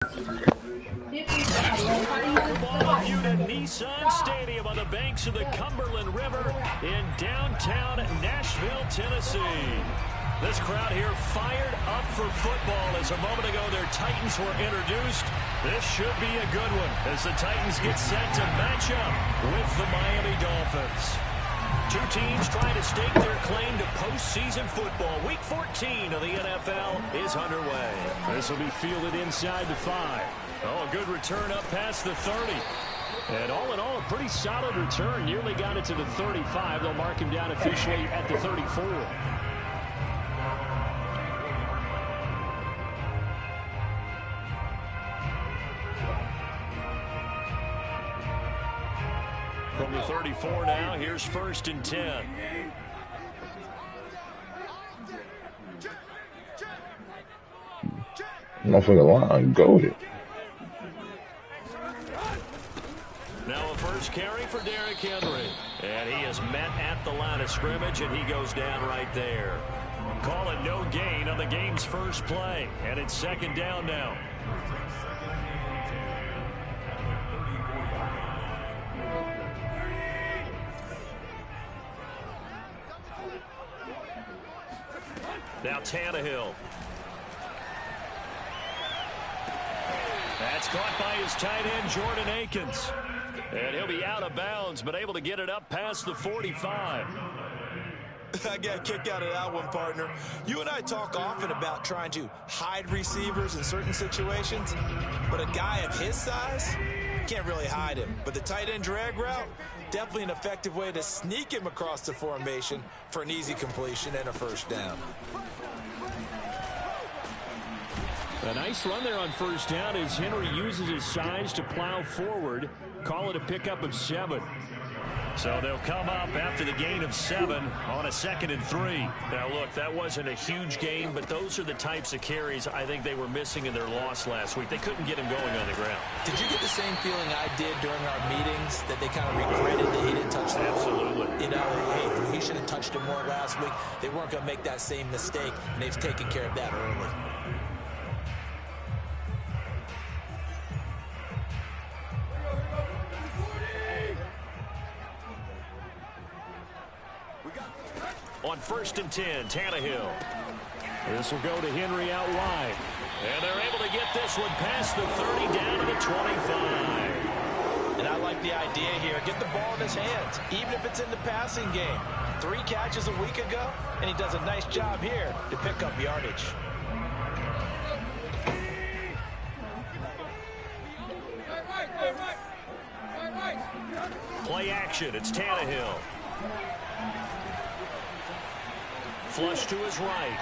Welcome all of you to Nissan Stadium on the banks of the Cumberland River in downtown Nashville, Tennessee. This crowd here fired up for football as a moment ago their Titans were introduced. This should be a good one as the Titans get set to match up with the Miami Dolphins. Two teams trying to stake their claim to postseason football. Week 14 of the NFL is underway. This will be fielded inside the 5. Oh, a good return up past the 30. And all in all, a pretty solid return. Nearly got it to the 35. They'll mark him down officially at the 34. From the 34 now, here's 1st and 10. Motherfucker line goated. Now a first carry for Derrick Henry. And he is met at the line of scrimmage, and he goes down right there. Call it no gain on the game's first play. And it's 2nd down now. Now Tannehill. That's caught by his tight end, Jordan Akins. And he'll be out of bounds, but able to get it up past the 45. I got a kick out of that one, partner. You and I talk often about trying to hide receivers in certain situations, but a guy of his size can't really hide him. But the tight end drag route, definitely an effective way to sneak him across the formation for an easy completion and a 1st down. A nice run there on 1st down as Henry uses his size to plow forward. Call it a pickup of 7. So they'll come up after the gain of 7 on a 2nd and 3. Now, look, that wasn't a huge gain, but those are the types of carries I think they were missing in their loss last week. They couldn't get him going on the ground. Did you get the same feeling I did during our meetings, that they kind of regretted that he didn't touch the ball? Absolutely. You know, hey, he should have touched it more last week. They weren't going to make that same mistake, and they've taken care of that early. On 1st and 10, Tannehill. This will go to Henry out wide. And they're able to get this one past the 30 down to the 25. And I like the idea here. Get the ball in his hands, even if it's in the passing game. 3 catches a week ago, and he does a nice job here to pick up yardage. Play action. It's Tannehill. Flush to his right.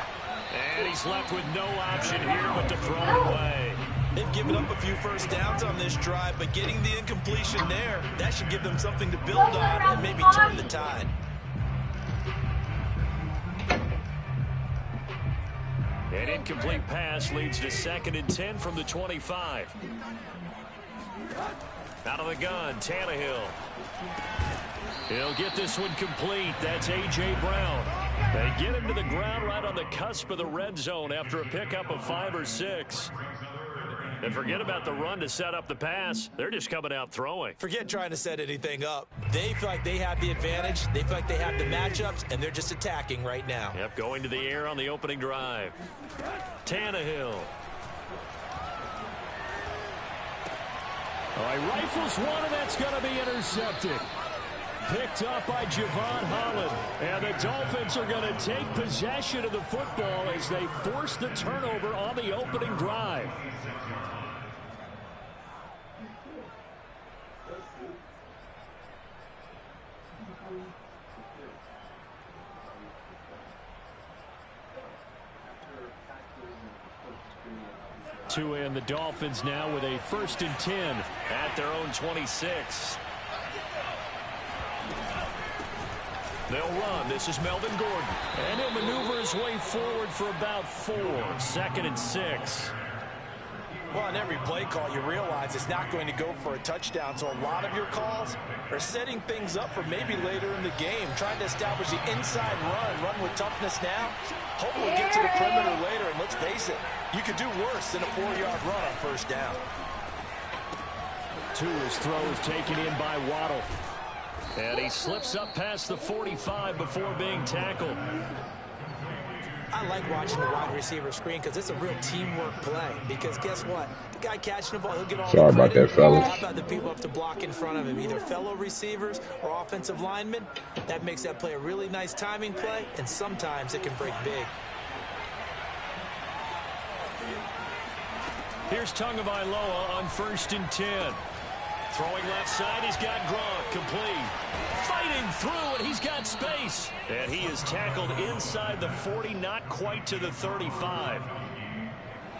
And he's left with no option here but to throw it away. They've given up a few 1st downs on this drive, but getting the incompletion there, that should give them something to build on and maybe turn the tide. An incomplete pass leads to 2nd and 10 from the 25. Out of the gun, Tannehill. He'll get this one complete. That's A.J. Brown. They get him to the ground right on the cusp of the red zone after a pickup of 5 or 6. And forget about the run to set up the pass. They're just coming out throwing. Forget trying to set anything up. They feel like they have the advantage. They feel like they have the matchups, and they're just attacking right now. Yep, going to the air on the opening drive. Tannehill. Oh, he rifles one, and that's going to be intercepted. Picked up by Javon Holland. And the Dolphins are going to take possession of the football as they force the turnover on the opening drive. To end the Dolphins now with a 1st and 10 at their own 26. They'll run. This is Melvin Gordon. And he'll maneuver his way forward for about 4. 2nd and 6. Well, on every play call, you realize it's not going to go for a touchdown, so a lot of your calls are setting things up for maybe later in the game, trying to establish the inside run with toughness now. Hopefully get to the perimeter later, and let's face it, you could do worse than a 4-yard run on first down. His throw is taken in by Waddle. And he slips up past the 45 before being tackled. I like watching the wide receiver screen because it's a real teamwork play. Because guess what? The guy catching the ball, he'll get all Sorry the credit. about that, fellas. How about the people up to block in front of him? Either fellow receivers or offensive linemen. That makes that play a really nice timing play, and sometimes it can break big. Here's Tagovailoa on 1st and 10. Throwing left side, he's got Gronk, complete. Fighting through, and he's got space. And he is tackled inside the 40, not quite to the 35.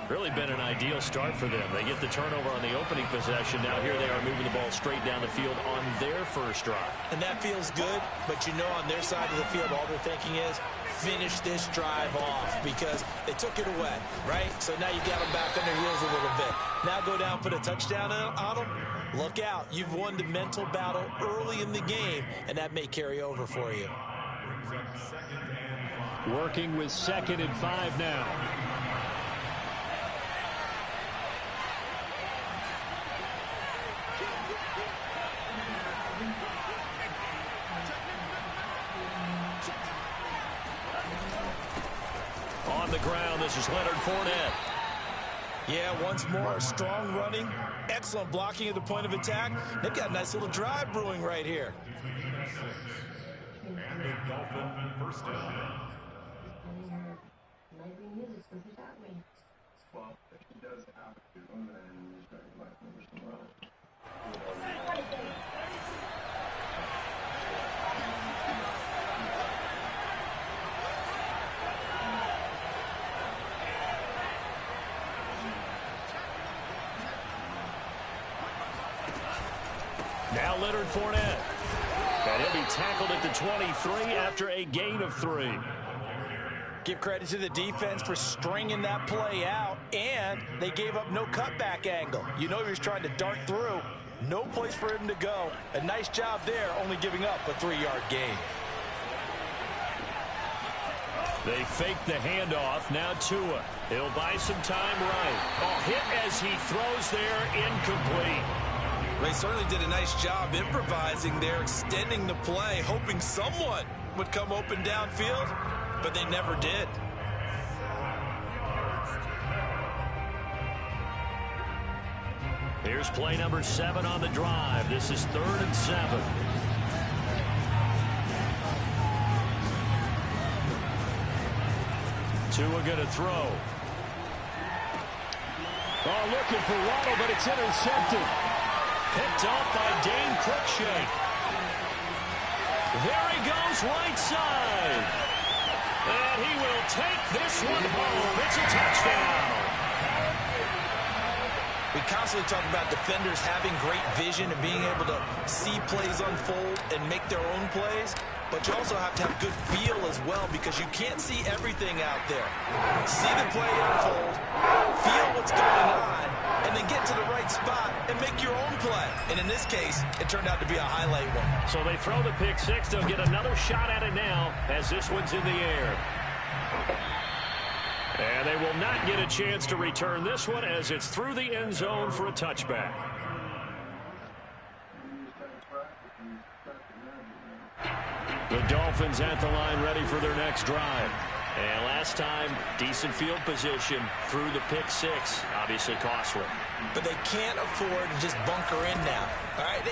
Really been an ideal start for them. They get the turnover on the opening possession. Now here they are moving the ball straight down the field on their first drive. And that feels good, but you know on their side of the field, all they're thinking is, finish this drive off because they took it away, right? So now you got them back on their heels a little bit. Now go down, put a touchdown on them. Look out. You've won the mental battle early in the game, and that may carry over for you. Working with 2nd and 5 now. On the ground, this is Leonard Fournette. Yeah, once more, strong running, excellent blocking at the point of attack. They've got a nice little drive brewing right here. Now Leonard Fournette. And he'll be tackled at the 23 after a gain of 3. Give credit to the defense for stringing that play out, and they gave up no cutback angle. You know he was trying to dart through. No place for him to go. A nice job there, only giving up a 3-yard gain. They fake the handoff. Now Tua. He'll buy some time right. Oh, hit as he throws there, incomplete. They certainly did a nice job improvising there, extending the play, hoping someone would come open downfield, but they never did. Here's play number 7 on the drive. This is 3rd and 7. Tua going to throw. Oh, looking for Waddle, but it's intercepted. Picked off by Dane Cruikshank. There he goes, right side. And he will take this one home. It's a touchdown. We constantly talk about defenders having great vision and being able to see plays unfold and make their own plays. But you also have to have good feel as well because you can't see everything out there. See the play unfold, feel what's going on, and then get to the right spot and make your own play. And in this case, it turned out to be a highlight one. So they throw the pick six. They'll get another shot at it now as this one's in the air. And they will not get a chance to return this one as it's through the end zone for a touchback. The Dolphins at the line ready for their next drive. And last time, decent field position through the pick six. Obviously costly. But they can't afford to just bunker in now. All right,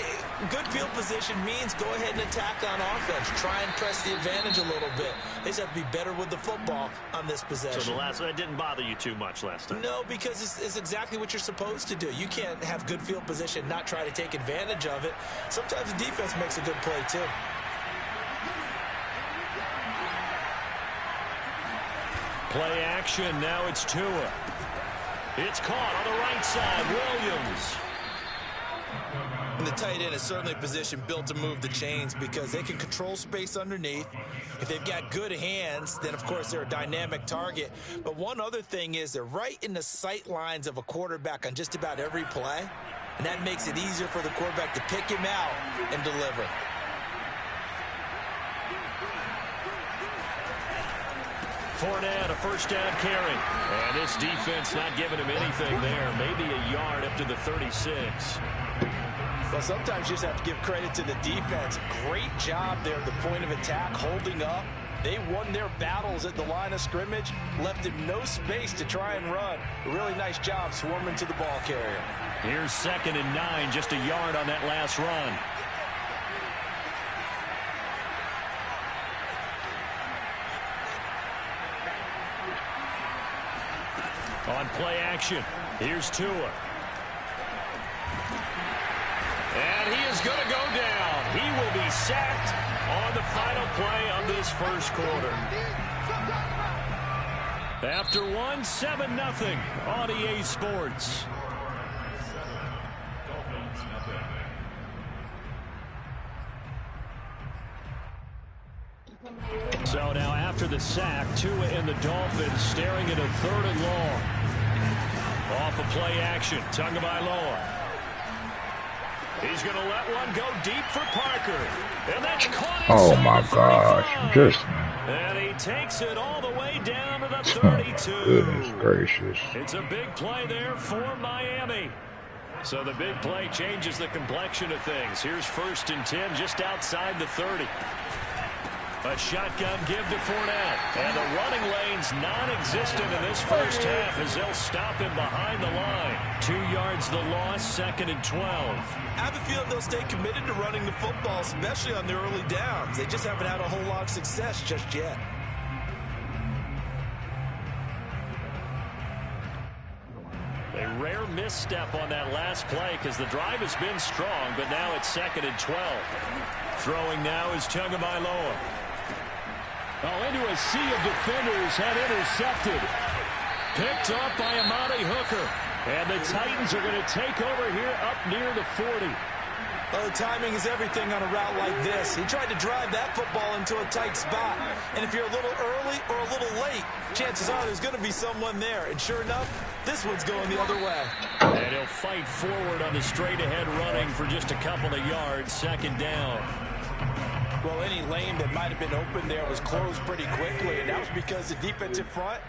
good field position means go ahead and attack on offense. Try and press the advantage a little bit. They just have to be better with the football on this possession. So the last one didn't bother you too much last time? No, because it's exactly what you're supposed to do. You can't have good field position, not try to take advantage of it. Sometimes the defense makes a good play too. Play action. Now it's Tua. It's caught on the right side. Williams. And the tight end is certainly a position built to move the chains because they can control space underneath. If they've got good hands, then, of course, they're a dynamic target. But one other thing is they're right in the sight lines of a quarterback on just about every play. And that makes it easier for the quarterback to pick him out and deliver. Fournette, a first down carry. And this defense not giving him anything there. Maybe a yard up to the 36. Well, sometimes you just have to give credit to the defense. Great job there at the point of attack, holding up. They won their battles at the line of scrimmage, left him no space to try and run. A really nice job swarming to the ball carrier. Here's 2nd and 9, just a yard on that last run. On play action, here's Tua. And he is going to go down. He will be sacked on the final play of this first quarter. After 7-0 on EA Sports. So now after the sack, Tua and the Dolphins staring at a 3rd and long. Off of play action, Tagovailoa. He's going to let one go deep for Parker. And that's caught. Oh my gosh. Just. And he takes it all the way down to the 32. Goodness gracious. It's a big play there for Miami. So the big play changes the complexion of things. Here's 1st and 10 just outside the 30. A shotgun give to Fournette. And the running lane's non-existent in this first half as they'll stop him behind the line. 2 yards the loss, 2nd and 12. I have a feeling they'll stay committed to running the football, especially on the early downs. They just haven't had a whole lot of success just yet. A rare misstep on that last play because the drive has been strong, but now it's 2nd and 12. Throwing now is Tagovailoa. Into a sea of defenders, had intercepted. Picked off by Amani Hooker. And the Titans are going to take over here up near the 40. Well, timing is everything on a route like this. He tried to drive that football into a tight spot. And if you're a little early or a little late, chances are there's going to be someone there. And sure enough, this one's going the other way. And he'll fight forward on the straight-ahead running for just a couple of yards, 2nd down. Well, any lane that might have been open there was closed pretty quickly, and that was because the defensive front,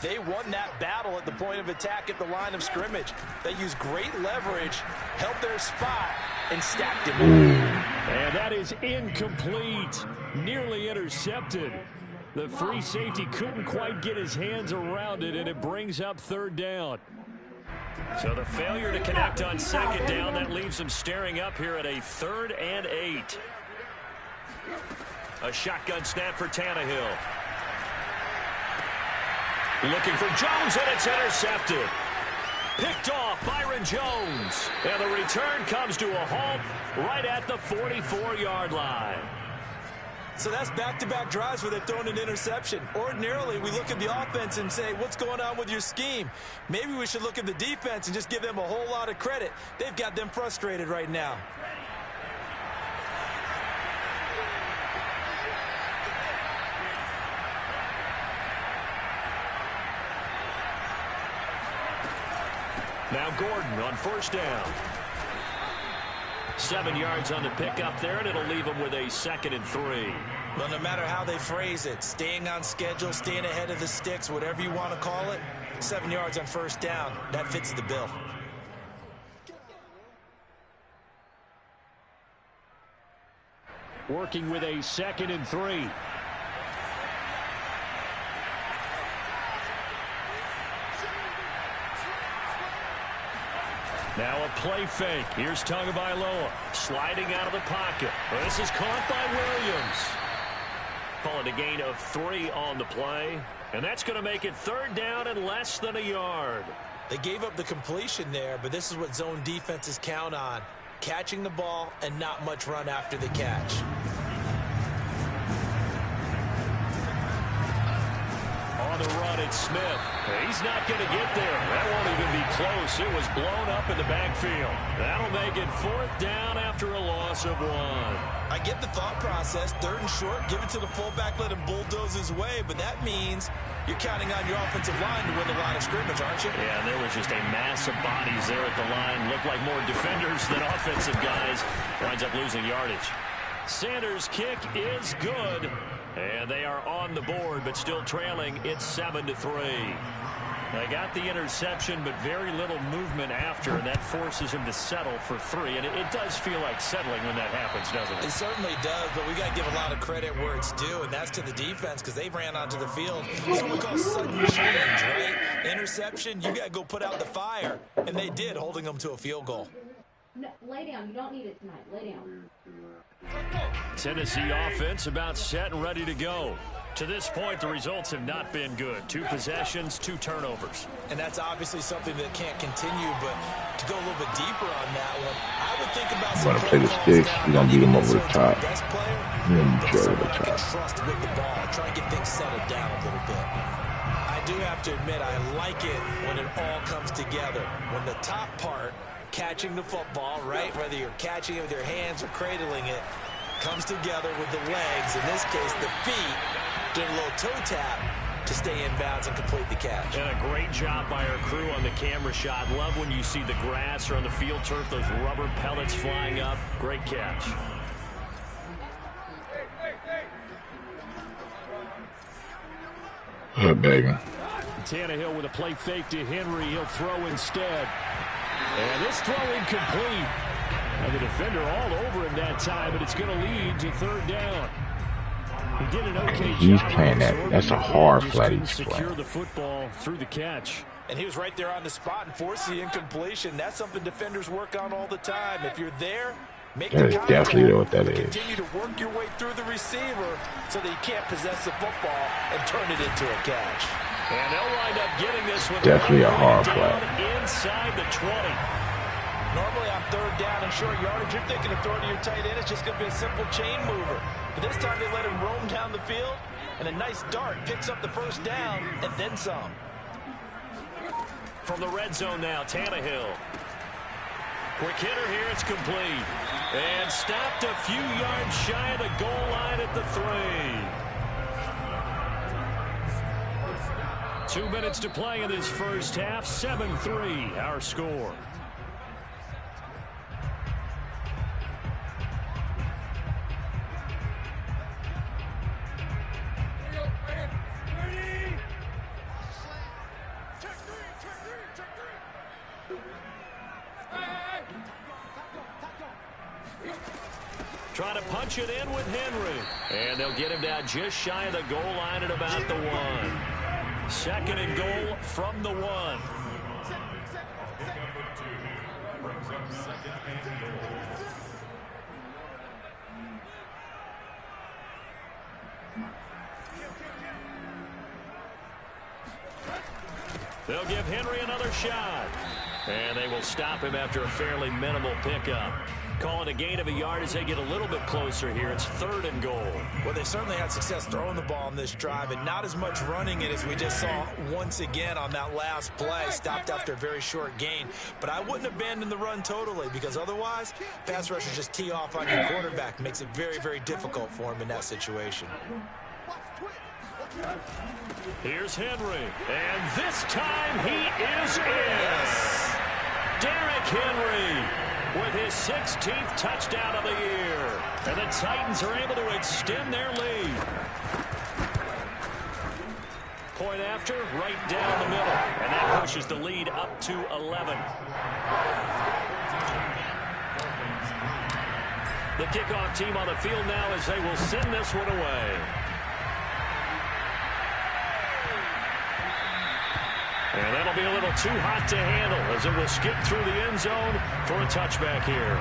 they won that battle at the point of attack at the line of scrimmage. They used great leverage, held their spot, and stacked him. And that is incomplete. Nearly intercepted. The free safety couldn't quite get his hands around it, and it brings up 3rd down. So the failure to connect on 2nd down, that leaves them staring up here at a 3rd and 8. A shotgun snap for Tannehill. Looking for Jones, and it's intercepted. Picked off Byron Jones. And the return comes to a halt right at the 44-yard line. So that's back-to-back drives where they've thrown an interception. Ordinarily, we look at the offense and say, what's going on with your scheme? Maybe we should look at the defense and just give them a whole lot of credit. They've got them frustrated right now. Now Gordon on 1st down. 7 yards on the pickup there, and it'll leave him with a 2nd and 3. Well, no matter how they phrase it, staying on schedule, staying ahead of the sticks, whatever you want to call it, 7 yards on 1st down, that fits the bill. Working with a 2nd and 3. Now a play fake. Here's Tagovailoa sliding out of the pocket. This is caught by Williams. Call it a gain of 3 on the play. And that's going to make it 3rd down and less than a yard. They gave up the completion there, but this is what zone defenses count on. Catching the ball and not much run after the catch. On on the run. It's Smith. He's not going to get there. That won't even be close. It was blown up in the backfield. That'll make it 4th down after a loss of 1. I get the thought process. 3rd and short, give it to the fullback, let him bulldoze his way. But that means you're counting on your offensive line to win the line of scrimmage, aren't you? Yeah, and there was just a mass of bodies there at the line. Looked like more defenders than offensive guys. Winds up losing yardage. Sanders' kick is good. And they are on the board, but still trailing. It's 7-3. They got the interception, but very little movement after, and that forces him to settle for 3. And it does feel like settling when that happens, doesn't it? It certainly does, but we got to give a lot of credit where it's due, and that's to the defense because they ran onto the field. It's what we call sudden change, right? Interception, you got to go put out the fire, and they did, holding them to a field goal. No, lay down. You don't need it tonight. Lay down. Tennessee offense about set and ready to go. To this point, the results have not been good. 2 possessions, 2 turnovers. And that's obviously something that can't continue, but to go a little bit deeper on that one, I would think about some play the sticks. You're going to beat him over the top. Best player, Over the top. trust with the ball. Try and get things settled down a little bit. I do have to admit, I like it when it all comes together. When the top part, catching the football, right, whether you're catching it with your hands or cradling it, comes together with the legs, in this case the feet, doing a little toe tap to stay in bounds and complete the catch. And a great job by our crew on the camera shot. Love when you see the grass or on the field turf, those rubber pellets flying up. Great catch. Baby. Tannehill with a play fake to Henry. He'll throw instead. And this throw incomplete. And the defender all over him that time, but it's going to lead to 3rd down. He did an okay He's job playing that. That's a hard flat he's secure playing. the football through the catch. And he was right there on the spot and forced the incompletion. That's something defenders work on all the time. If you're there, make That the is contact. definitely what that is. Continue to work your way through the receiver so that you can't possess the football and turn it into a catch. And they'll wind up getting this one. Definitely a hard down flat. inside the 20. Normally on 3rd down and short yardage, you're thinking of throwing to your tight end. It's just going to be a simple chain mover. But this time they let him roam down the field, and a nice dart picks up the 1st down and then some. From the red zone now, Tannehill. Quick hitter here, it's complete. And stopped a few yards shy of the goal line at the 3. 2 minutes to play in this first half. 7-3, our score. Trying to punch it in with Henry. And they'll get him down just shy of the goal line at about the 1. 2nd and goal from the 1. They'll give Henry another shot. And they will stop him after a fairly minimal pickup. Calling a gain of a yard as they get a little bit closer here. It's 3rd and goal. Well, they certainly had success throwing the ball on this drive and not as much running it as we just saw once again on that last play. Stopped after a very short gain. But I wouldn't abandon the run totally because otherwise, pass rushers just tee off on your quarterback. Makes it very, very difficult for him in that situation. Here's Henry. And this time he is in. Derrick Henry with his 16th touchdown of the year. And the Titans are able to extend their lead. Point after, right down the middle. And that pushes the lead up to 11. The kickoff team on the field now as they will send this one away. And that'll be a little too hot to handle as it will skip through the end zone for a touchback here.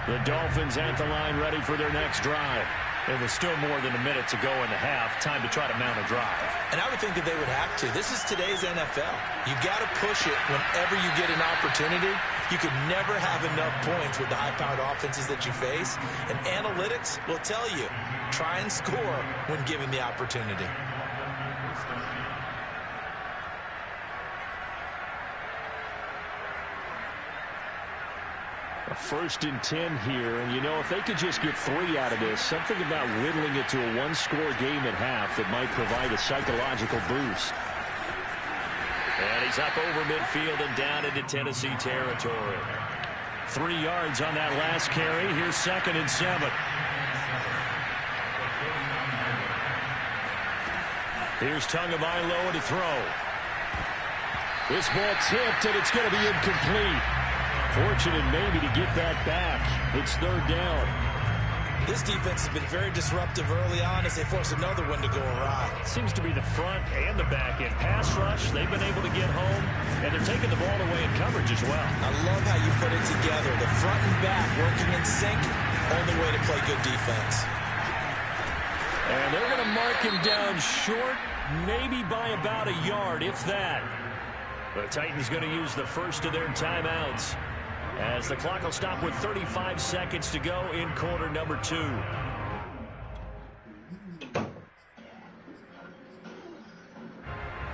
The Dolphins at the line ready for their next drive. And with still more than a minute to go in the half, time to try to mount a drive. And I would think that they would have to. This is today's NFL. You got to push it whenever you get an opportunity. You could never have enough points with the high-powered offenses that you face. And analytics will tell you, try and score when given the opportunity. A 1st and 10 here, and you know, if they could just get 3 out of this, something about whittling it to a one-score game at half that might provide a psychological boost. And he's up over midfield and down into Tennessee territory. 3 yards on that last carry. Here's 2nd and 7. Here's Tagovailoa to throw. This ball tipped, and it's going to be incomplete. Fortunate maybe to get that back. It's 3rd down. This defense has been very disruptive early on as they force another one to go awry. Seems to be the front and the back end. Pass rush, they've been able to get home, and they're taking the ball away in coverage as well. I love how you put it together. The front and back working in sync, only way to play good defense. And they're going to mark him down short, maybe by about a yard, if that. The Titans going to use the first of their timeouts, as the clock will stop with 35 seconds to go in quarter number 2.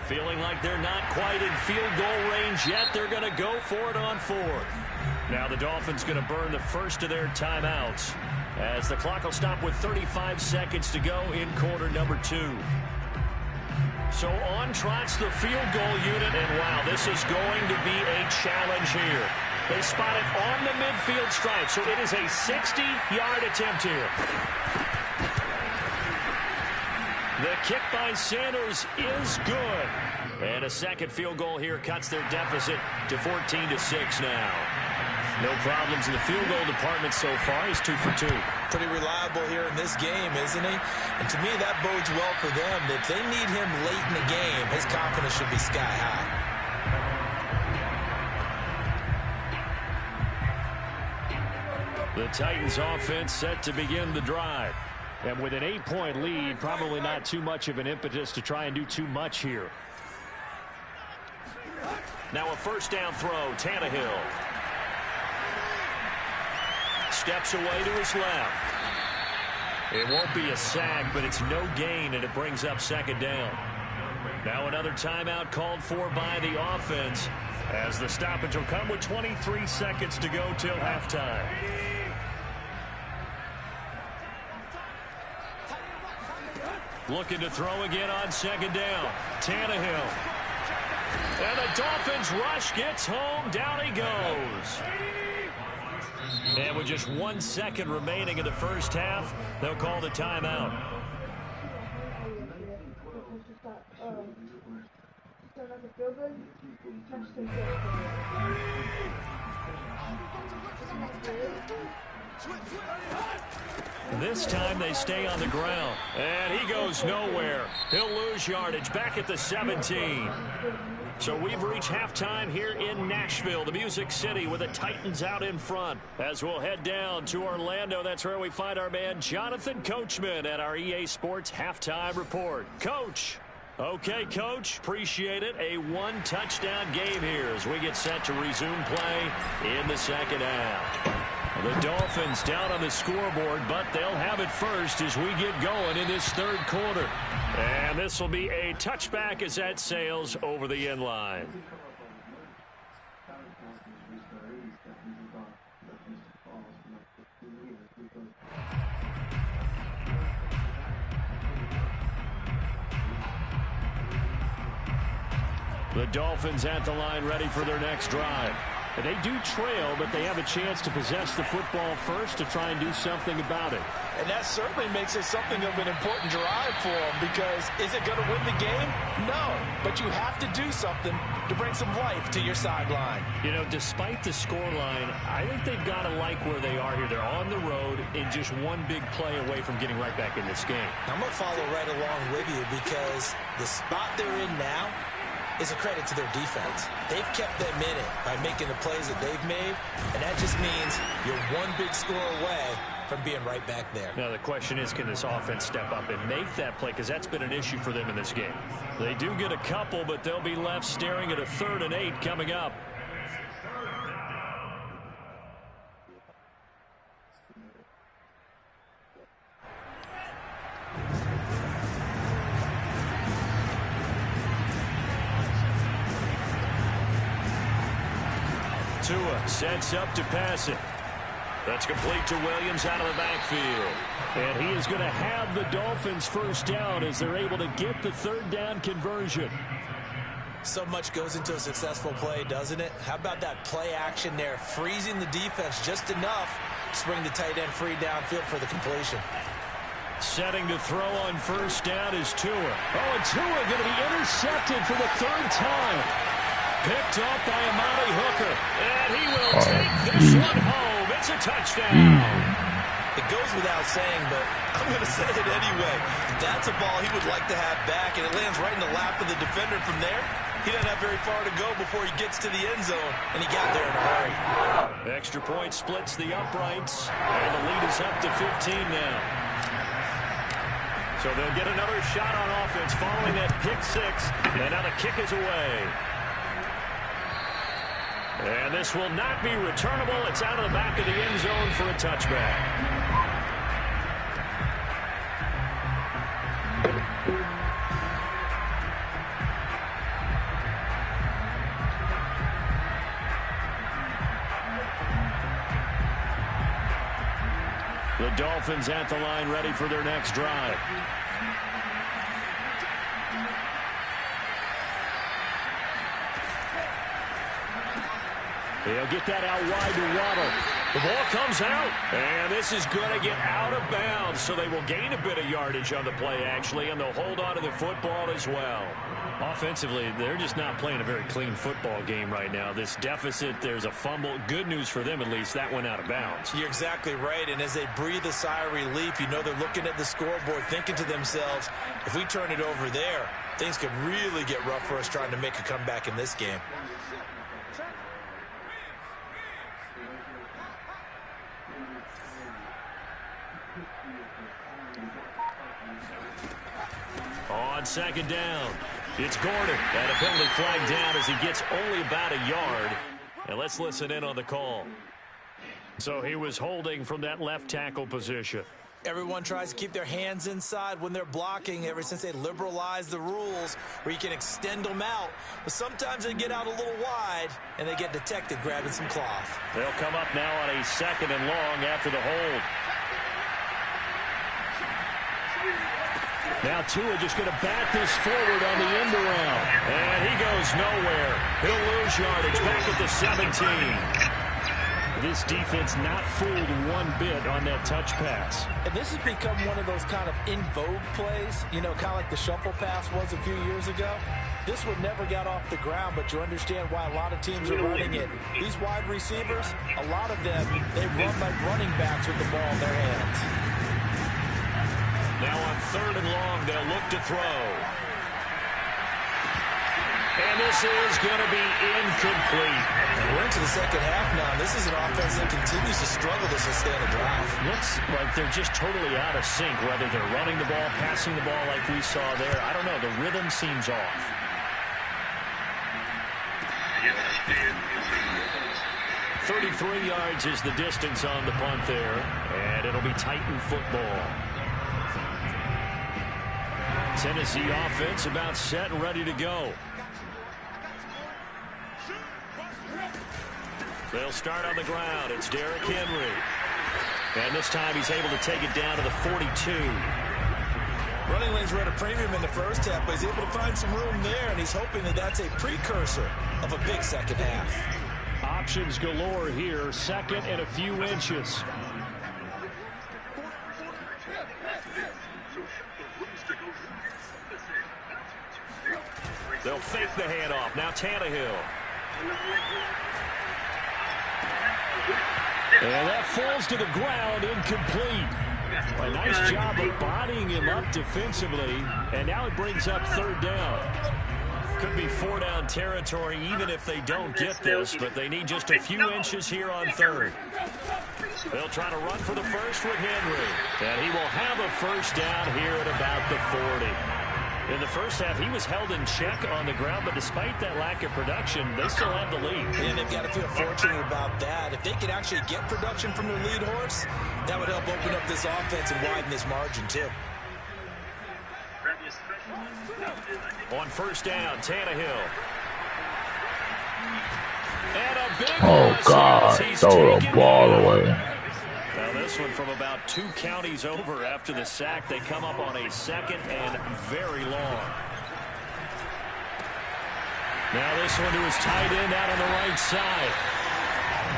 Feeling like they're not quite in field goal range yet. They're going to go for it on 4th. Now the Dolphins going to burn the first of their timeouts, as the clock will stop with 35 seconds to go in quarter number 2. So on trots the field goal unit, and wow, this is going to be a challenge here. They spot it on the midfield stripe, so it is a 60-yard attempt here. The kick by Sanders is good. And a second field goal here cuts their deficit to 14-6 now. No problems in the field goal department so far. He's 2 for 2. Pretty reliable here in this game, isn't he? And to me, that bodes well for them. If they need him late in the game, his confidence should be sky high. The Titans offense set to begin the drive. And with an 8-point lead, probably not too much of an impetus to try and do too much here. Now a first down throw, Tannehill. Steps away to his left. It won't be a sack, but it's no gain, and it brings up 2nd down. Now another timeout called for by the offense, as the stoppage will come with 23 seconds to go till halftime. Looking to throw again on 2nd down. Tannehill. And the Dolphins rush gets home. Down he goes. And with just 1 second remaining in the first half, they'll call the timeout. This time they stay on the ground. And he goes nowhere. He'll lose yardage back at the 17. So we've reached halftime here in Nashville, the Music City, with the Titans out in front. As we'll head down to Orlando, that's where we find our man Jonathan Coachman at our EA Sports Halftime Report. Coach. Okay, Coach, appreciate it. A 1-touchdown game here as we get set to resume play in the second half. The Dolphins down on the scoreboard, but they'll have it first as we get going in this 3rd quarter. And this will be a touchback as that sails over the end line. The Dolphins at the line ready for their next drive. They do trail, but they have a chance to possess the football first to try and do something about it. And that certainly makes it something of an important drive for them, because is it going to win the game? No, but you have to do something to bring some life to your sideline. You know, despite the scoreline, I think they've got to like where they are here. They're on the road and just one big play away from getting right back in this game. I'm going to follow right along with you, because the spot they're in now is a credit to their defense. They've kept them in it by making the plays that they've made, and that just means you're one big score away from being right back there. Now the question is, can this offense step up and make that play? Because that's been an issue for them in this game. They do get a couple, but they'll be left staring at a 3rd and 8 coming up. Tua sets up to pass it. That's complete to Williams out of the backfield. And he is going to have the Dolphins first down as they're able to get the 3rd down conversion. So much goes into a successful play, doesn't it? How about that play action there, freezing the defense just enough to bring the tight end free downfield for the completion. Setting to throw on first down is Tua. Oh, and Tua going to be intercepted for the 3rd time. Picked up by Amari Hooker. And he will take this one home. It's a touchdown. It goes without saying, but I'm going to say it anyway. That's a ball he would like to have back, and it lands right in the lap of the defender. From there, he doesn't have very far to go before he gets to the end zone, and he got there in a hurry. Extra point splits the uprights, and the lead is up to 15 now. So they'll get another shot on offense following that pick 6, and now the kick is away. And this will not be returnable. It's out of the back of the end zone for a touchback. The Dolphins at the line, ready for their next drive. He'll get that out wide to Waddle. The ball comes out, and this is going to get out of bounds, so they will gain a bit of yardage on the play, actually, and they'll hold on to the football as well. Offensively, they're just not playing a very clean football game right now. This deficit, there's a fumble. Good news for them, at least. That went out of bounds. You're exactly right, and as they breathe a sigh of relief, you know they're looking at the scoreboard, thinking to themselves, if we turn it over there, things could really get rough for us trying to make a comeback in this game. On 2nd down, it's Gordon. And a penalty flag down as he gets only about a yard. And let's listen in on the call. So he was holding from that left tackle position. Everyone tries to keep their hands inside when they're blocking ever since they liberalized the rules where you can extend them out. But sometimes they get out a little wide and they get detected grabbing some cloth. They'll come up now on a 2nd and long after the hold. Now Tua just going to bat this forward on the end around. And he goes nowhere. He'll lose yardage back at the 17. This defense not fooled one bit on that touch pass. And this has become one of those kind of in vogue plays, you know, kind of like the shuffle pass was a few years ago. This one never got off the ground, but you understand why a lot of teams are running it. These wide receivers, a lot of them, they run like running backs with the ball in their hands. Now on 3rd and long, they'll look to throw. And this is going to be incomplete. And we're into the second half now. This is an offense that continues to struggle to sustain a drive. Looks like they're just totally out of sync, whether they're running the ball, passing the ball like we saw there. I don't know. The rhythm seems off. 33 yards is the distance on the punt there. And it'll be Titan football. Tennessee offense about set and ready to go. They'll start on the ground. It's Derrick Henry. And this time he's able to take it down to the 42. Running lanes were at a premium in the first half, but he's able to find some room there, and he's hoping that that's a precursor of a big second half. Options galore here. 2nd and a few inches. They'll fake the handoff. Now Tannehill. And that falls to the ground, incomplete. A nice job of bodying him up defensively. And now it brings up 3rd down. could be 4-down territory even if they don't get this, but they need just a few inches here on third. They'll try to run for the first with Henry, and he will have a first down here at about the 40. In the first half, he was held in check on the ground, but despite that lack of production, they still have the lead. And they've got to feel fortunate about that. If they could actually get production from their lead horse, that would help open up this offense and widen this margin, too. On first down, Tannehill. And a big God, throw the ball away. Now this one from about 2 counties over after the sack. They come up on a second and very long. Now this one to his tight end out on the right side.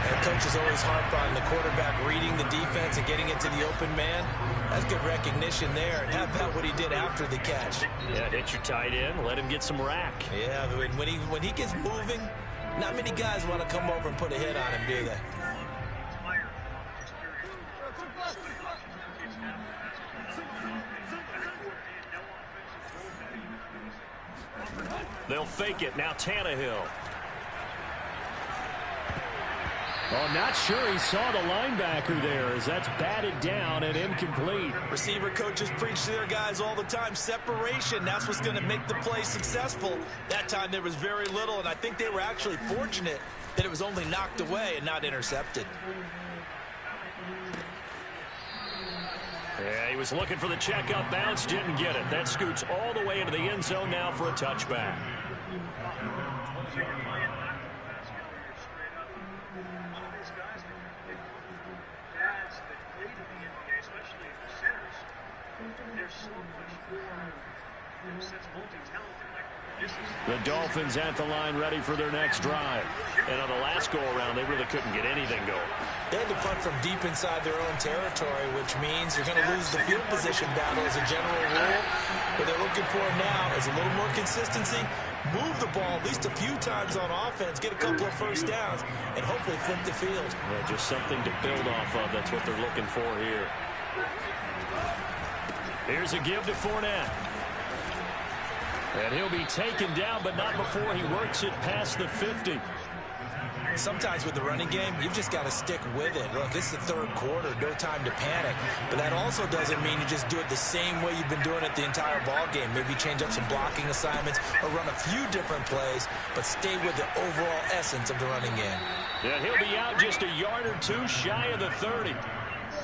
And coaches always harp on the quarterback reading the defense and getting it to the open man. That's good recognition there. And how about what he did after the catch? Yeah, hit your tight end, let him get some rack. Yeah, when he gets moving, not many guys want to come over and put a hit on him, do they? They'll fake it. Now Tannehill. Oh, not sure he saw the linebacker there as that's batted down and incomplete. Receiver coaches preach to their guys all the time. Separation, that's what's going to make the play successful. That time there was very little, and I think they were actually fortunate that it was only knocked away and not intercepted. Yeah, he was looking for the check-up bounce, didn't get it. That scoots all the way into the end zone now for a touchback. The Dolphins at the line ready for their next drive. And on the last go-around, they really couldn't get anything going. They had to punt from deep inside their own territory, which means you're going to lose the field position battle as a general rule. What they're looking for now is a little more consistency, move the ball at least a few times on offense, get a couple of first downs, and hopefully flip the field. Yeah, just something to build off of. That's what they're looking for here. Here's a give to Fournette. And he'll be taken down, but not before he works it past the 50. Sometimes with the running game, you've just got to stick with it. Look, this is the third quarter, no time to panic. But that also doesn't mean you just do it the same way you've been doing it the entire ball game. Maybe change up some blocking assignments or run a few different plays, but stay with the overall essence of the running game. Yeah, he'll be out just a yard or two shy of the 30.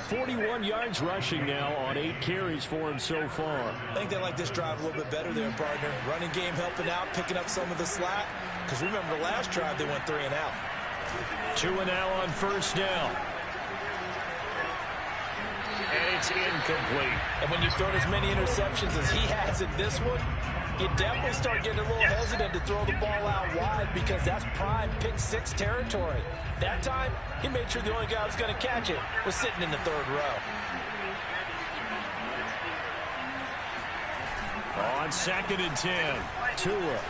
41 yards rushing now on 8 carries for him so far. I think they like this drive a little bit better there, partner. Running game helping out, picking up some of the slack. Because remember the last drive, they went 3 and out. 2 and out on first down. And it's incomplete. And when you've thrown as many interceptions as he has in this one, you definitely start getting a little hesitant to throw the ball out wide because that's prime pick 6 territory. That time, he made sure the only guy who was going to catch it was sitting in the 3rd row. On 2nd and 10, Tua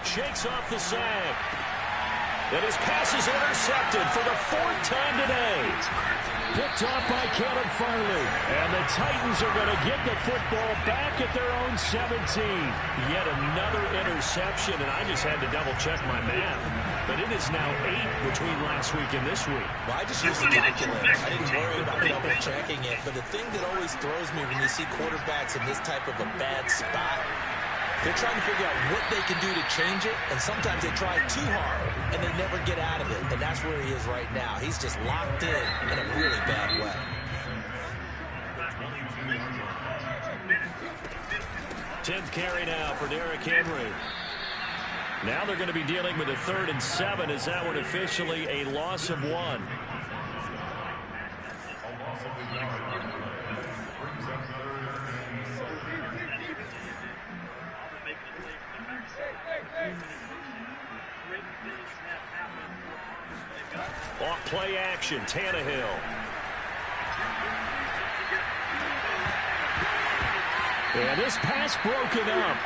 shakes off the sack. And his pass is intercepted for the 4th time today. Picked off by Caleb Farley. And the Titans are going to get the football back at their own 17. Yet another interception, and I just had to double-check my math. But it is now 8 between last week and this week. Well, I just used the calculator. I didn't worry about double-checking it. But the thing that always throws me when you see quarterbacks in this type of a bad spot, they're trying to figure out what they can do to change it, and sometimes they try too hard, and they never get out of it, and that's where he is right now. He's just locked in a really bad way. Tenth carry now for Derrick Henry. Now they're going to be dealing with a 3rd and 7 as that one officially a loss of 1. Off play action, Tannehill. And this pass broken up.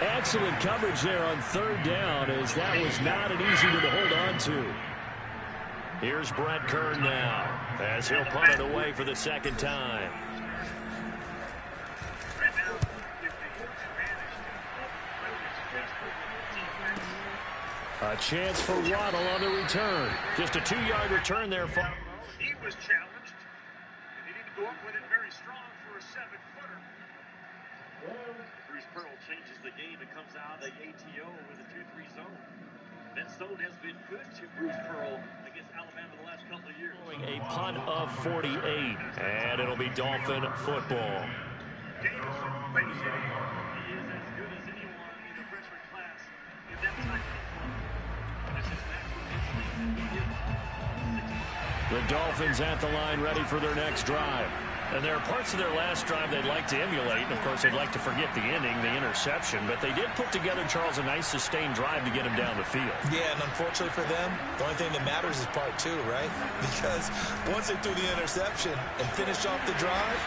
Excellent coverage there on 3rd down as that was not an easy one to hold on to. Here's Brett Kern now as he'll punt it away for the 2nd time. A chance for Waddle on the return. Just a 2-yard return there. He was challenged, and he didn't go up with it very strong for a 7-footer. Bruce Pearl changes the game and comes out of the ATO with a 2-3 zone. That zone has been good to Bruce Pearl against Alabama the last couple of years. A punt of 48, and it'll be Dolphin football. Davison fakes it. He is as good as anyone in the freshman class in that type of play. This is natural instinct. The Dolphins at the line ready for their next drive. And there are parts of their last drive they'd like to emulate. And, of course, they'd like to forget the ending, the interception. But they did put together, Charles, a nice sustained drive to get him down the field. Yeah, and unfortunately for them, the only thing that matters is part 2, right? Because once they threw the interception and finished off the drive,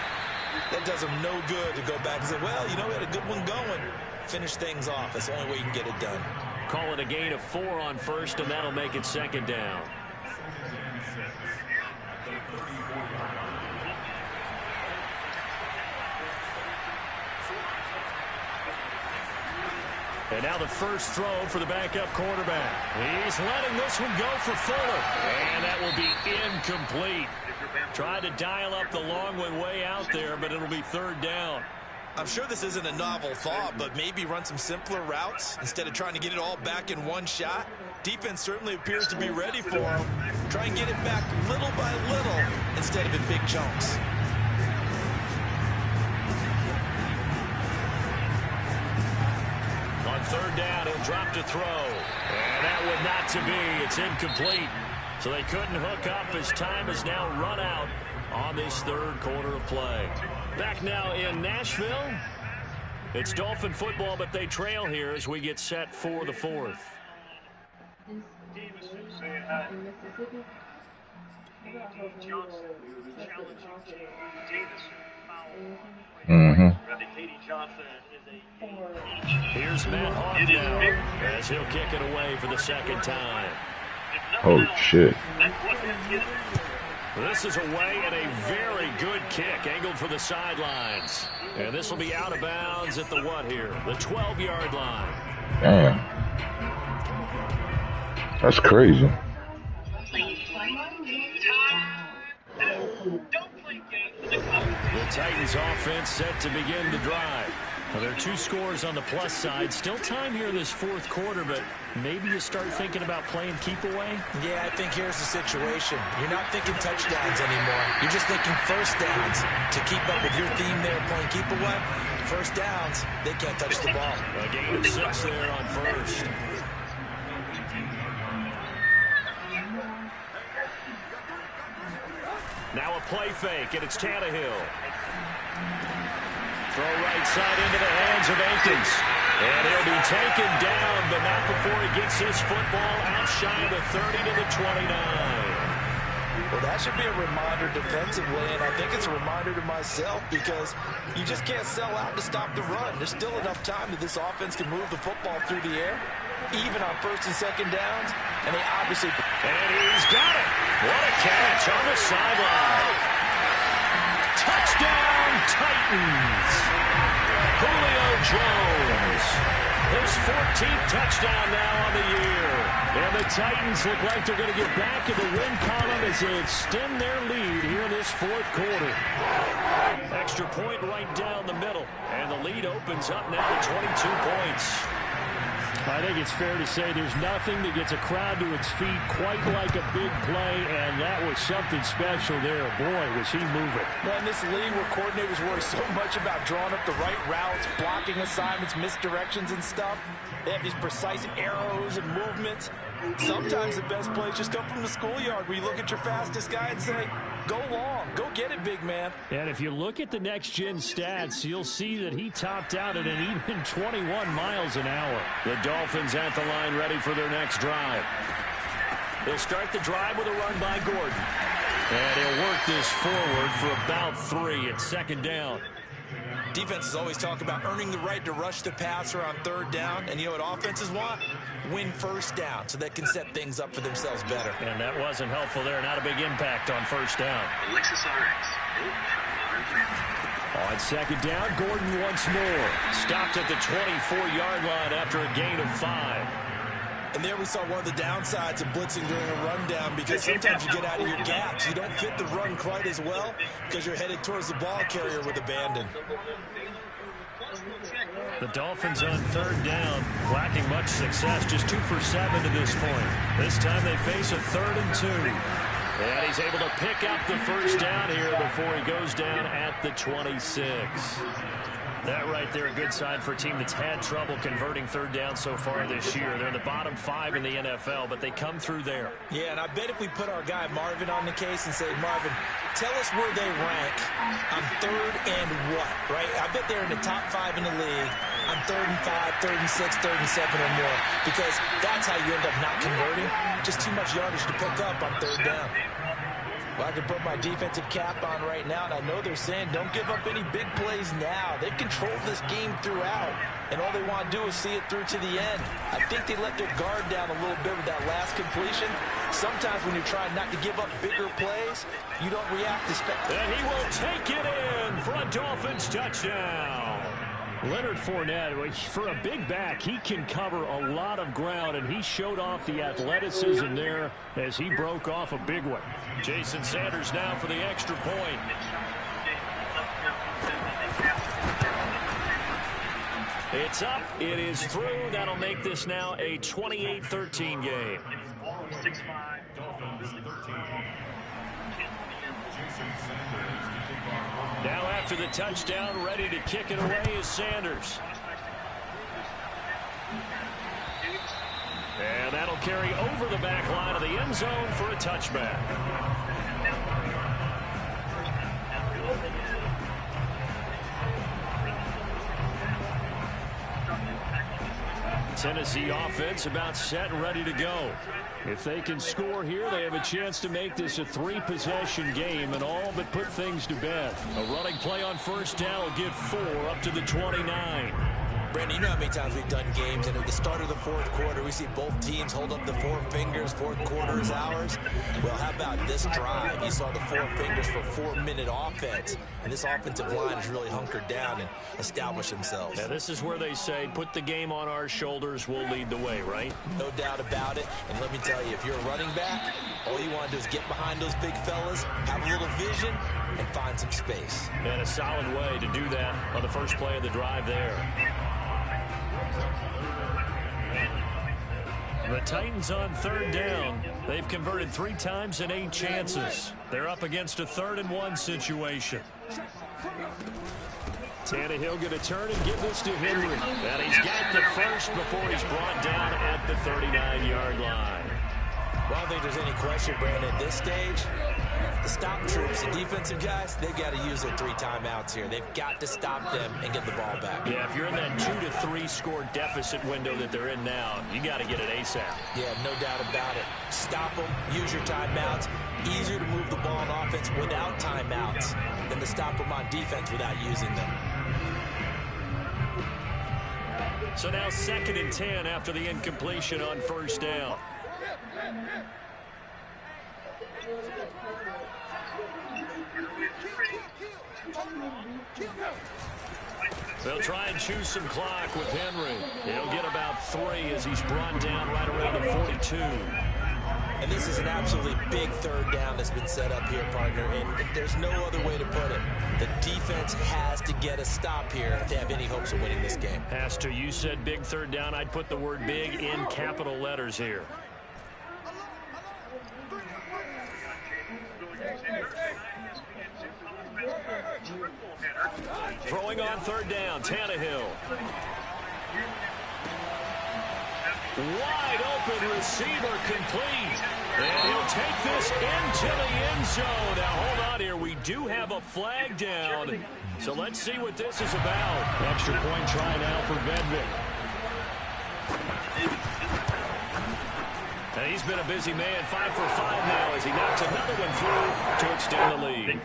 that does them no good to go back and say, well, you know, we had a good one going. Finish things off. That's the only way you can get it done. Call it a gain of 4 on first, and that'll make it 2nd down. And now the first throw for the backup quarterback. He's letting this one go for Fuller. And that will be incomplete. Tried to dial up the long one way out there, but it'll be 3rd down. I'm sure this isn't a novel thought, but maybe run some simpler routes instead of trying to get it all back in one shot. Defense certainly appears to be ready for him. Try and get it back little by little instead of in big chunks. On 3rd down, he'll drop to throw. And that would not to be. It's incomplete. So they couldn't hook up as time is now run out on this 3rd quarter of play. Back now in Nashville. It's Dolphin football, but they trail here as we get set for the 4th. Here's Matt Hawk now as he'll kick it away for the 2nd time. Oh, shit. This is away and a very good kick, angled for the sidelines. And this will be out of bounds at the what here? The 12-yard line. Damn. That's crazy. The Titans offense set to begin the drive. Well, there are 2 scores on the plus side. Still time here in this 4th quarter, but maybe you start thinking about playing keep away? Yeah, I think here's the situation. You're not thinking touchdowns anymore. You're just thinking first downs. To keep up with your theme there, playing keep away, first downs, they can't touch the ball. A gain of 6 there on first. Now a play fake, and it's Tannehill. Throw right side into the hands of Akins. And he'll be taken down, but not before he gets his football out shy of the 30 to the 29. Well, that should be a reminder defensively, and I think it's a reminder to myself because you just can't sell out to stop the run. There's still enough time that this offense can move the football through the air, even on 1st and 2nd downs, and they obviously... And he's got it. What a catch on the sideline. Touchdown, Titans. Julio Jones. His 14th touchdown now on the year. And the Titans look like they're going to get back in the win column as they extend their lead here in this 4th quarter. Extra point right down the middle. And the lead opens up now to 22 points. I think it's fair to say there's nothing that gets a crowd to its feet quite like a big play, and that was something special there. Boy, was he moving. Well, in this league where coordinators worry so much about drawing up the right routes, blocking assignments, misdirections and stuff, they have these precise arrows and movements. Sometimes the best plays just come from the schoolyard where you look at your fastest guy and say, go long, go get it, big man. And if you look at the next-gen stats, you'll see that he topped out at an even 21 miles an hour. The Dolphins at the line ready for their next drive. They'll start the drive with a run by Gordon. And he'll work this forward for about 3 at 2nd down. Defenses always talk about earning the right to rush the passer on 3rd down. And you know what offenses want? Win 1st down so they can set things up for themselves better. And that wasn't helpful there. Not a big impact on 1st down. Alexis RX. On 2nd down, Gordon once more. Stopped at the 24-yard line after a gain of 5. And there we saw one of the downsides of blitzing during a rundown, because sometimes you get out of your gaps. You don't fit the run quite as well because you're headed towards the ball carrier with abandon. The Dolphins on third down, lacking much success, just 2 for 7 to this point. This time they face a 3rd and 2. And he's able to pick up the first down here before he goes down at the 26. That right there, a good sign for a team that's had trouble converting third down so far this year. They're in the bottom 5 in the NFL, but they come through there. Yeah, and I bet if we put our guy Marvin on the case and say, Marvin, tell us where they rank on 3rd and what, right? I bet they're in the top 5 in the league on 3rd and 5, 3rd and 6, 3rd and 7 or more, because that's how you end up not converting. Just too much yardage to pick up on 3rd down. Well, I can put my defensive cap on right now, and I know they're saying don't give up any big plays now. They've controlled this game throughout, and all they want to do is see it through to the end. I think they let their guard down a little bit with that last completion. Sometimes when you're trying not to give up bigger plays, you don't react to spectacle. And he will take it in for a Dolphins touchdown. Leonard Fournette, for a big back, he can cover a lot of ground, and he showed off the athleticism there as he broke off a big one. Jason Sanders now for the extra point. It's up. It is through. That'll make this now a 28-13 game. 6-5, Dolphins 13. Now after the touchdown, ready to kick it away is Sanders. And that'll carry over the back line of the end zone for a touchback. Tennessee offense about set and ready to go. If they can score here, they have a chance to make this a 3-possession game and all but put things to bed. A running play on first down will give 4 up to the 29. Brandon, you know how many times we've done games, and at the start of the 4th quarter, we see both teams hold up the 4 fingers, 4th quarter is ours. Well, how about this drive? You saw the 4 fingers for 4-minute offense, and this offensive line has really hunkered down and established themselves. Now, this is where they say, put the game on our shoulders, we'll lead the way, right? No doubt about it, and let me tell you, if you're a running back, all you want to do is get behind those big fellas, have a little vision, and find some space. And a solid way to do that on the first play of the drive there. The Titans on third down. They've converted 3 times in 8 chances. They're up against a 3rd and 1 situation. Tannehill going to turn and give this to Henry. And he's got the first before he's brought down at the 39-yard line. Well, I don't think there's any question, Brandon, at this stage, the stop troops, the defensive guys, they've got to use their 3 timeouts here. They've got to stop them and get the ball back. Yeah, if you're in that 2 to 3 score deficit window that they're in now, you got to get it ASAP. Yeah, no doubt about it. Stop them, use your timeouts. Easier to move the ball on offense without timeouts than to stop them on defense without using them. So now 2nd and 10 after the incompletion on first down. They'll try and choose some clock with Henry. He'll get about 3 as he's brought down right around the 42. And this is an absolutely big 3rd down that's been set up here, partner, and there's no other way to put it. The defense has to get a stop here to have any hopes of winning this game. Has to. You said big 3rd down. I'd put the word big in capital letters here. Throwing on 3rd down, Tannehill. Wide open receiver complete. And he'll take this into the end zone. Now, hold on here. We do have a flag down. So let's see what this is about. Extra point try now for Vedvik. And he's been a busy man, 5 for 5 now as he knocks another one through to extend the lead.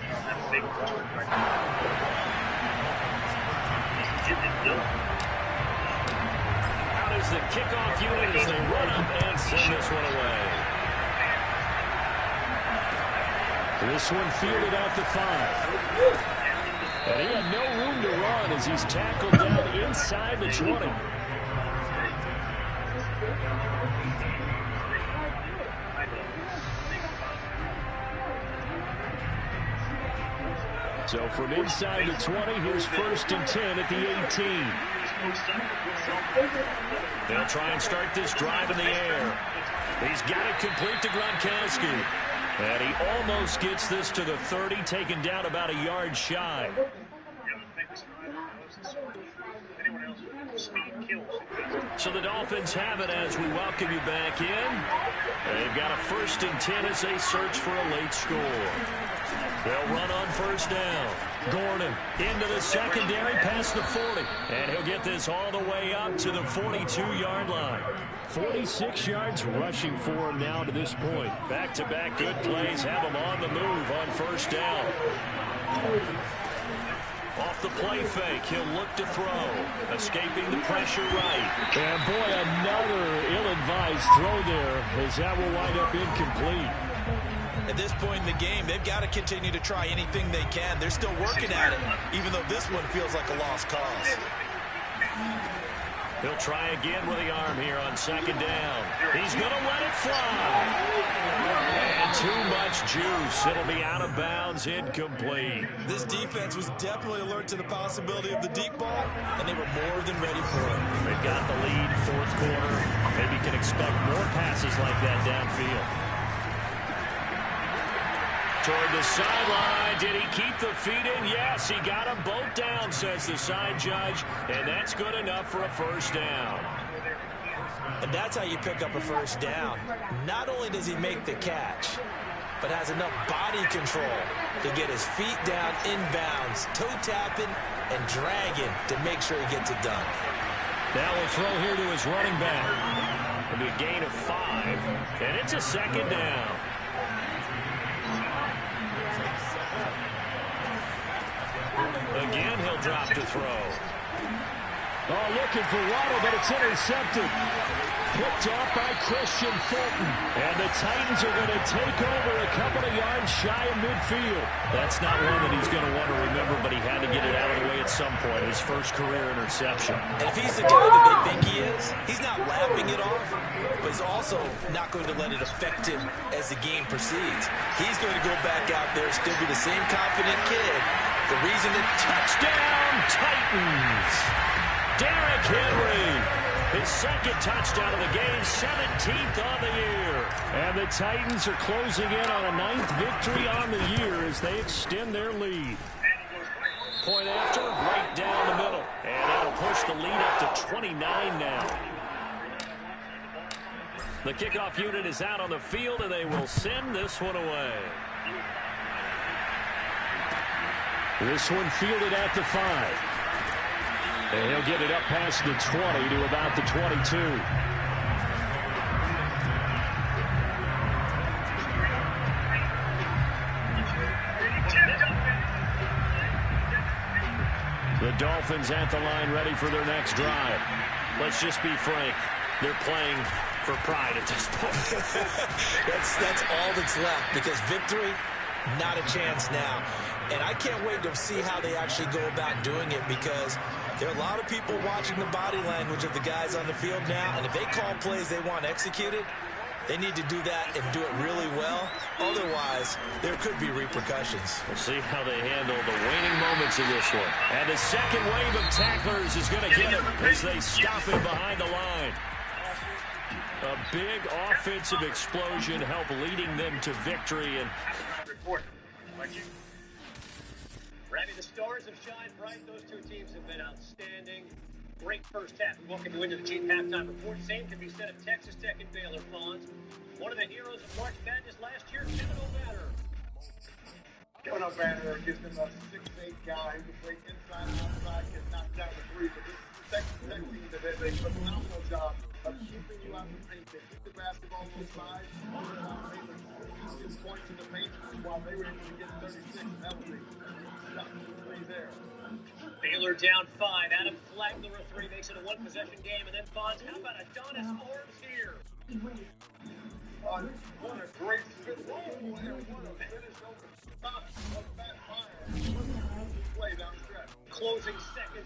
Out is the kickoff unit as they run up and send this one away. This one fielded out to 5. And he had no room to run as he's tackled down inside the 20. So from inside the 20, here's 1st and 10 at the 18. They'll try and start this drive in the air. He's got it complete to Gronkowski. And he almost gets this to the 30, taken down about a yard shy. So the Dolphins have it as we welcome you back in. They've got a 1st and 10 as they search for a late score. They'll run on 1st down. Gordon into the secondary past the 40. And he'll get this all the way up to the 42-yard line. 46 yards rushing for him now to this point. Back-to-back good plays have him on the move on 1st down. Off the play fake, he'll look to throw. Escaping the pressure right. And boy, another ill-advised throw there as that will wind up incomplete. At this point in the game, they've got to continue to try anything they can. They're still working at it, even though this one feels like a lost cause. He'll try again with the arm here on 2nd down. He's going to let it fly. And too much juice. It'll be out of bounds, incomplete. This defense was definitely alert to the possibility of the deep ball, and they were more than ready for it. They've got the lead, 4th quarter. Maybe can expect more passes like that downfield. Toward the sideline. Did he keep the feet in? Yes, he got them both down, says the side judge, and that's good enough for a 1st down. And that's how you pick up a 1st down. Not only does he make the catch, but has enough body control to get his feet down inbounds, toe tapping and dragging to make sure he gets it done. Now we'll throw here to his running back. It'll be a gain of 5, and it's a 2nd down. Again, he'll drop to throw. Oh, looking for Waddle, but it's intercepted. Picked off by Christian Fulton. And the Titans are going to take over a couple of yards shy of midfield. That's not one that he's going to want to remember, but he had to get it out of the way at some point. His first career interception. And if he's the guy that they think he is, he's not laughing it off, but he's also not going to let it affect him as the game proceeds. He's going to go back out there, still be the same confident kid. The reason that touchdown Titans. Derrick Henry, his 2nd touchdown of the game, 17th on the year. And the Titans are closing in on a 9th victory on the year as they extend their lead. Point after, right down the middle. And that'll push the lead up to 29 now. The kickoff unit is out on the field, and they will send this one away. This one fielded at the 5. And he'll get it up past the 20 to about the 22. The Dolphins at the line ready for their next drive. Let's just be frank. They're playing for pride at this point. that's all that's left, because victory, not a chance now. And I can't wait to see how they actually go about doing it, because there are a lot of people watching the body language of the guys on the field now, and if they call plays they want executed, they need to do that and do it really well. Otherwise, there could be repercussions. We'll see how they handle the waning moments of this one. And the second wave of tacklers is going to get him as they stop him behind the line. A big offensive explosion helped leading them to victory. And Randy, the stars have shined bright. Those two teams have been outstanding. Great first half. We welcome you into the Chief Halftime Report. Same can be said of Texas Tech and Baylor Fawns. One of the heroes of March Madness last year, Kevin O'Banner. Kevin O'Banner gives them a 6'8" guy who can play inside and outside, can knock down the three. But this is the second team that they do a phenomenal job of keeping you out of the paint. They keep the basketball on the side. Easiest points in the paint while they were able to get 36. That was a shot three there. Baylor down 5. Adam Flagler a 3 makes it a one-possession game. And then Fonz, how about Adonis Arms here? What a great finish. What a finish over the top of that fire. Play down the stretch. Closing seconds.